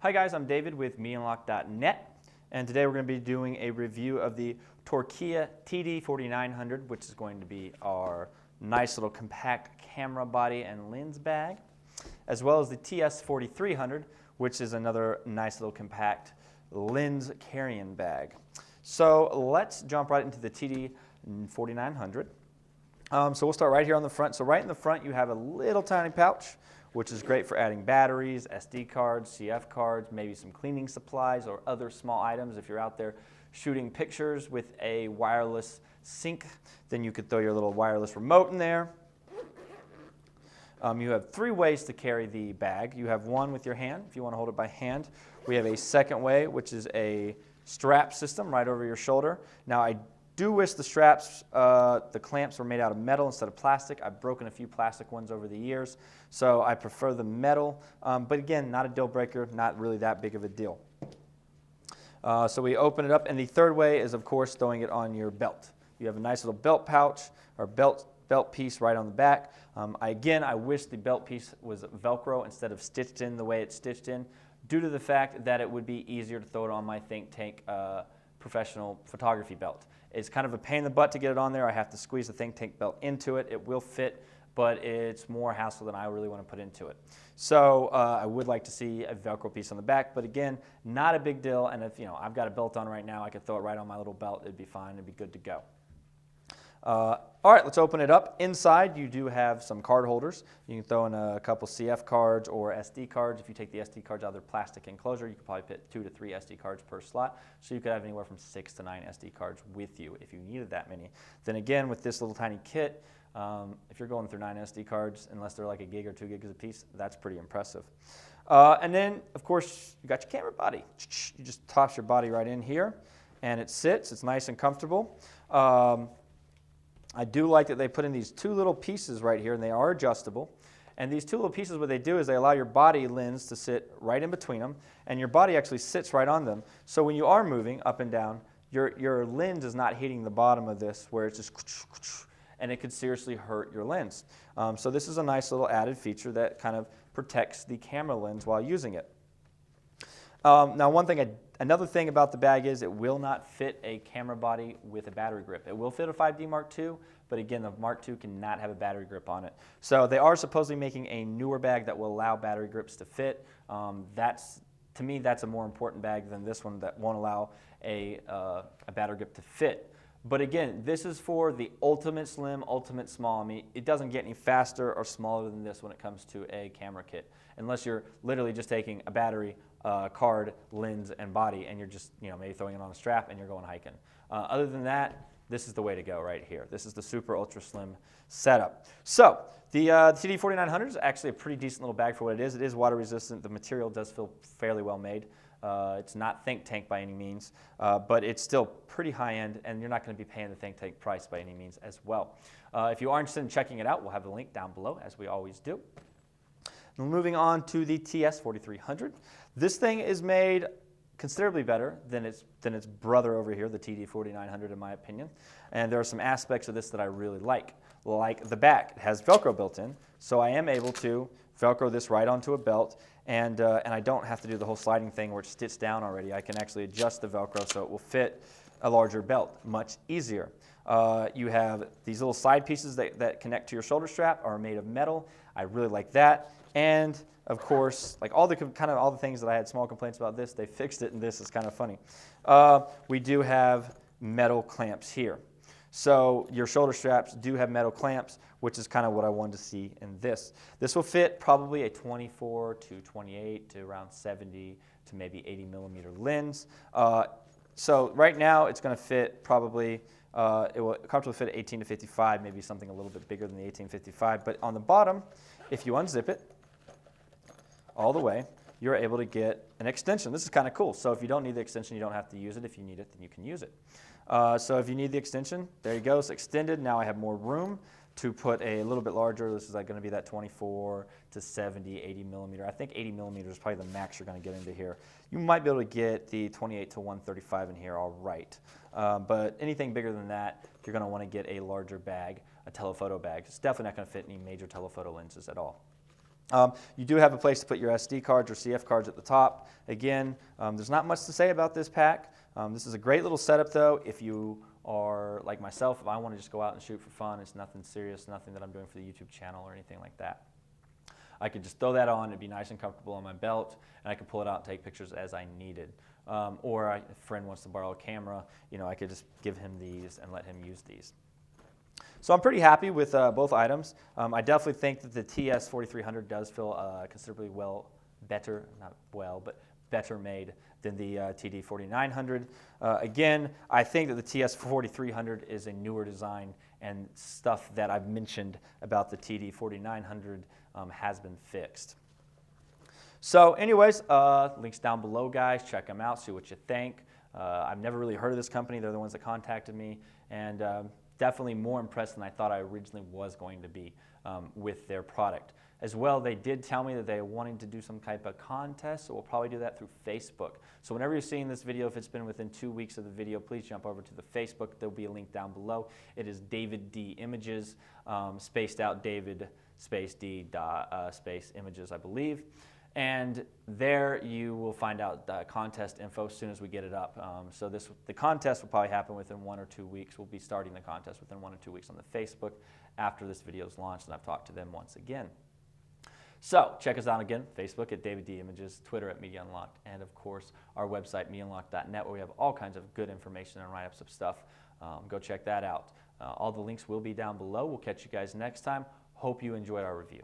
Hi guys, I'm David with meunlock.net, and today we're going to be doing a review of the Torkia TD-4900, which is going to be our nice little compact camera body and lens bag, as well as the TS-4300, which is another nice little compact lens carrying bag. So let's jump right into the TD-4900. So we'll start right here on the front. So right in the front you have a little tiny pouch, which is great for adding batteries, SD cards, CF cards, maybe some cleaning supplies or other small items. If you're out there shooting pictures with a wireless sync, then you could throw your little wireless remote in there. You have three ways to carry the bag. You have one with your hand, if you want to hold it by hand. We have a second way, which is a strap system right over your shoulder. Now I do wish the straps, the clamps were made out of metal instead of plastic. I've broken a few plastic ones over the years, so I prefer the metal. But again, not a deal breaker, not really that big of a deal. So we open it up, and the third way is, of course, throwing it on your belt. You have a nice little belt pouch or belt piece right on the back. Again, I wish the belt piece was Velcro instead of stitched in the way it's stitched in, due to the fact that it would be easier to throw it on my Think Tank professional photography belt. It's kind of a pain in the butt to get it on there. I have to squeeze the Think Tank belt into it. It will fit, but it's more hassle than I really want to put into it. So I would like to see a Velcro piece on the back, but again, not a big deal. And if I've got a belt on right now, I could throw it right on my little belt. It'd be fine. It'd be good to go. All right, let's open it up. Inside, you do have some card holders. You can throw in a couple CF cards or SD cards. If you take the SD cards out of their plastic enclosure, you could probably fit 2 to 3 SD cards per slot. So you could have anywhere from 6 to 9 SD cards with you if you needed that many. Then again, with this little tiny kit, if you're going through 9 SD cards, unless they're like a gig or 2 gigs a piece, that's pretty impressive. And then, of course, you got your camera body. You just toss your body right in here, and it sits. It's nice and comfortable. I do like that they put in these 2 little pieces right here, and they are adjustable. And these 2 little pieces, what they do is they allow your body lens to sit right in between them, and your body actually sits right on them. So when you are moving up and down, your lens is not hitting the bottom of this where it's just, and it could seriously hurt your lens. So this is a nice little added feature that kind of protects the camera lens while using it. Now another thing about the bag is it will not fit a camera body with a battery grip. It will fit a 5D Mark II, but again, the Mark II cannot have a battery grip on it. So they are supposedly making a newer bag that will allow battery grips to fit. To me, that's a more important bag than this one that won't allow a battery grip to fit. But again, this is for the ultimate slim, ultimate small. I mean, it doesn't get any faster or smaller than this when it comes to a camera kit, unless you're literally just taking a battery, card, lens, and body, and you're just maybe throwing it on a strap and you're going hiking. Other than that, this is the way to go right here. This is the super ultra slim setup. So the TD-4900 is actually a pretty decent little bag for what it is. It is water resistant. The material does feel fairly well made. It's not Think Tank by any means, but it's still pretty high end, and you're not going to be paying the Think Tank price by any means as well. If you are interested in checking it out, we'll have the link down below, as we always do. Moving on to the TS-4300. This thing is made considerably better than its brother over here, the TD-4900, in my opinion. And there are some aspects of this that I really like the back. It has Velcro built in, so I am able to Velcro this right onto a belt, and I don't have to do the whole sliding thing where it's stitched down already. I can actually adjust the Velcro so it will fit a larger belt much easier. You have these little side pieces that connect to your shoulder strap are made of metal. I really like that. And of course, like all the things that I had small complaints about this, they fixed it, and this is kind of funny. We do have metal clamps here. So your shoulder straps do have metal clamps, which is kind of what I wanted to see in this. This will fit probably a 24 to 28 to around 70 to maybe 80 millimeter lens. So right now it's going to fit probably, it will comfortably fit 18 to 55, maybe something a little bit bigger than the 1855. But on the bottom, if you unzip it all the way, you're able to get an extension. This is kind of cool. So if you don't need the extension, you don't have to use it. If you need it, then you can use it. So if you need the extension, there you go. It's extended. Now I have more room to put a little bit larger. This is like going to be that 24 to 70, 80 millimeter. I think 80 millimeters is probably the max you're going to get into here. You might be able to get the 28 to 135 in here all right. But anything bigger than that, you're going to want to get a larger bag, a telephoto bag. It's definitely not going to fit any major telephoto lenses at all. You do have a place to put your SD cards or CF cards at the top. Again, there's not much to say about this pack. This is a great little setup though if you are like myself, if I want to just go out and shoot for fun. It's nothing serious, nothing that I'm doing for the YouTube channel or anything like that. I could just throw that on, it'd be nice and comfortable on my belt, and I could pull it out and take pictures as I needed. Or if a friend wants to borrow a camera, you know, I could just give him these and let him use these. So I'm pretty happy with both items. I definitely think that the TS-4300 does feel considerably better made than the TD-4900. Again, I think that the TS-4300 is a newer design, and stuff that I've mentioned about the TD-4900 has been fixed. So anyways, links down below, guys. Check them out, see what you think. I've never really heard of this company. They're the ones that contacted me, and definitely more impressed than I thought I originally was going to be with their product. As well, they did tell me that they are wanting to do some type of contest, so we'll probably do that through Facebook. So whenever you're seeing this video, if it's been within 2 weeks of the video, please jump over to the Facebook. There'll be a link down below. It is David D Images, spaced out David space D space images, I believe. And there you will find out the contest info as soon as we get it up. So the contest will probably happen within 1 or 2 weeks. We'll be starting the contest within 1 or 2 weeks on the Facebook after this video is launched, and I've talked to them once again. So check us out again, Facebook at David D Images, Twitter at Media Unlocked, and of course our website, MediaUnlocked.net, where we have all kinds of good information and write-ups of stuff. Go check that out. All the links will be down below. We'll catch you guys next time. Hope you enjoyed our review.